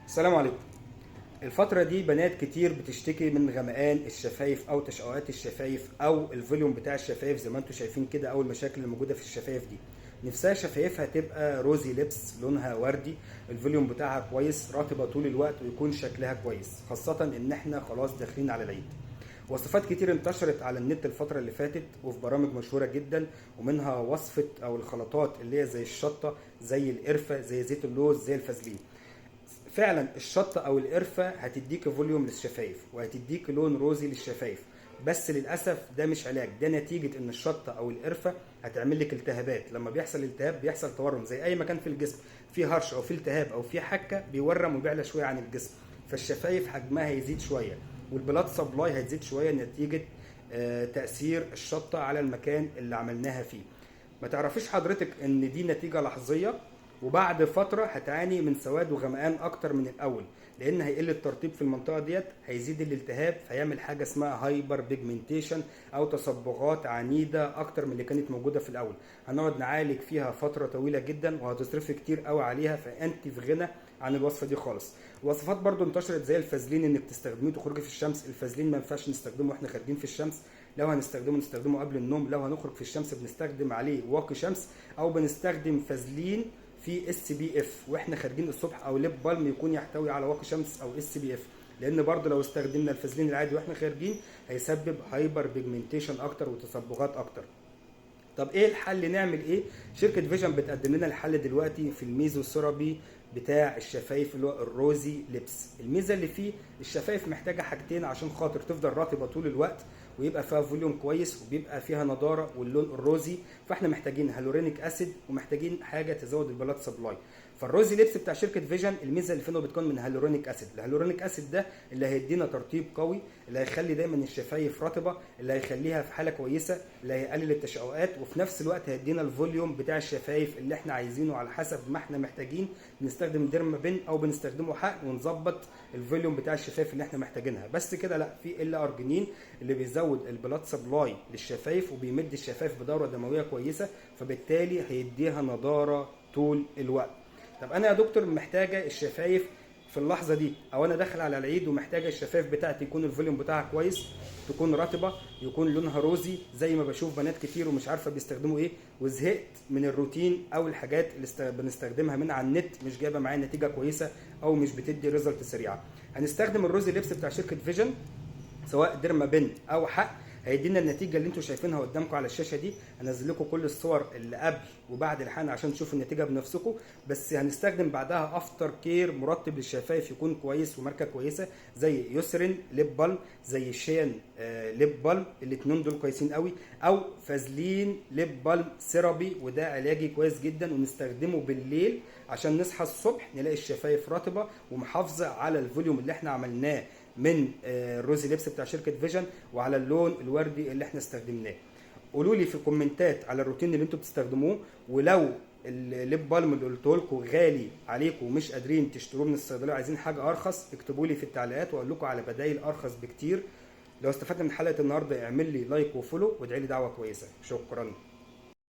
السلام عليكم. الفترة دي بنات كتير بتشتكي من غمقان الشفايف او تشققات الشفايف او الفوليوم بتاع الشفايف زي ما انتم شايفين كده، او المشاكل اللي موجودة في الشفايف دي. نفسها شفايفها تبقى روزي لبس، لونها وردي، الفوليوم بتاعها كويس، رطبة طول الوقت، ويكون شكلها كويس، خاصة ان احنا خلاص داخلين على العيد. وصفات كتير انتشرت على النت الفترة اللي فاتت وفي برامج مشهورة جدا، ومنها وصفة او الخلطات اللي هي زي الشطة، زي القرفة، زي زيت اللوز، زي الفازلين. فعلا الشطه او القرفه هتديك فوليوم للشفايف وهتديك لون روزي للشفايف، بس للاسف ده مش علاج، ده نتيجه ان الشطه او القرفه هتعمل لك التهابات. لما بيحصل التهاب بيحصل تورم زي اي مكان في الجسم، في هرش او في التهاب او في حكه بيورم وبيعلى شويه عن الجسم، فالشفايف حجمها هيزيد شويه والبلاد سبلاي هتزيد شويه نتيجه تاثير الشطه على المكان اللي عملناها فيه. ما تعرفيش حضرتك ان دي نتيجه لحظيه، وبعد فتره هتعاني من سواد وغمقان اكتر من الاول، لان هيقل الترطيب في المنطقه ديت، هيزيد الالتهاب، فيعمل حاجه اسمها هايبر بيجمنتيشن او تصبغات عنيده اكتر من اللي كانت موجوده في الاول. هنقعد نعالج فيها فتره طويله جدا وهتصرفي كتير قوي عليها، فانت في غنى عن الوصفه دي خالص. وصفات برضو انتشرت زي الفازلين انك تستخدميه تخرجي في الشمس. الفازلين ما ينفعش نستخدمه واحنا خارجين في الشمس، لو هنستخدمه نستخدمه قبل النوم، لو هنخرج في الشمس بنستخدم عليه واقي شمس، او بنستخدم فازلين في اس بي اف واحنا خارجين الصبح، او ليب بالم يكون يحتوي على واقي شمس او اس بي اف، لان برضه لو استخدمنا الفازلين العادي واحنا خارجين هيسبب هايبر بيجمنتيشن اكتر وتصبغات اكتر. طب ايه الحل؟ نعمل ايه؟ شركه فيجن بتقدم لنا الحل دلوقتي في الميزو ثيرابي بتاع الشفايف اللي هو الروزي ليبس. الميزه اللي فيه الشفايف محتاجه حاجتين عشان خاطر تفضل رطبه طول الوقت ويبقى فيها فوليوم كويس وبيبقى فيها نضاره واللون الروزي، فاحنا محتاجين هالورينيك اسيد ومحتاجين حاجه تزود البلاد سبلاي. فالروزي ليبس بتاع شركه فيجن الميزه اللي فيه انه بتكون من هالورينيك اسيد. الهالورينيك اسيد ده اللي هيدينا ترطيب قوي، اللي هيخلي دايما الشفايف رطبه، اللي هيخليها في حاله كويسه، اللي هيقلل التشققات، وفي نفس الوقت هيدينا الفوليوم بتاع الشفايف اللي احنا عايزينه على حسب ما احنا محتاجين. بنستخدم ديرما بن او بنستخدمه حقن ونظبط الفوليوم بتاع الشفايف اللي احنا محتاجينها. بس كده لا، في الا ارجينين اللي بيزود البلاد سبلاي للشفايف وبيمد الشفايف بدوره دمويه كويسه، فبالتالي هيديها نضاره طول الوقت. طب انا يا دكتور محتاجه الشفايف في اللحظه دي، او انا داخل على العيد ومحتاجه الشفايف بتاعتي يكون الفوليوم بتاعها كويس، تكون رطبه، يكون لونها روزي زي ما بشوف بنات كتير ومش عارفه بيستخدموا ايه، وزهقت من الروتين او الحاجات اللي بنستخدمها من على النت مش جايبه معايا نتيجه كويسه او مش بتدي ريزلت سريعه. هنستخدم الروزي ليبس بتاع شركه فيجن سواء ديرما بن او حق، هيدينا النتيجه اللي انتم شايفينها قدامكم على الشاشه دي. هنزل لكم كل الصور اللي قبل وبعد الحقن عشان تشوفوا النتيجه بنفسكم، بس هنستخدم بعدها افتر كير مرطب للشفايف يكون كويس وماركه كويسه زي يوسرين ليب بالم، زي شين ليب بالم، الاثنين دول كويسين قوي، او فازلين ليب بالم سيرابي، وده علاجي كويس جدا ونستخدمه بالليل عشان نصحى الصبح نلاقي الشفايف رطبه ومحافظه على الفوليوم اللي احنا عملناه من الروزي ليبس بتاع شركه فيجن وعلى اللون الوردي اللي احنا استخدمناه. قولوا لي في الكومنتات على الروتين اللي انتم بتستخدموه، ولو الليب بالم اللي قلته لكم غالي عليكم ومش قادرين تشتروه من الصيدليه وعايزين حاجه ارخص، اكتبوا لي في التعليقات واقول لكم على بدائل ارخص بكتير. لو استفدت من حلقه النهارده اعمل لي لايك وفولو وادعي لي دعوه كويسه. شكرا.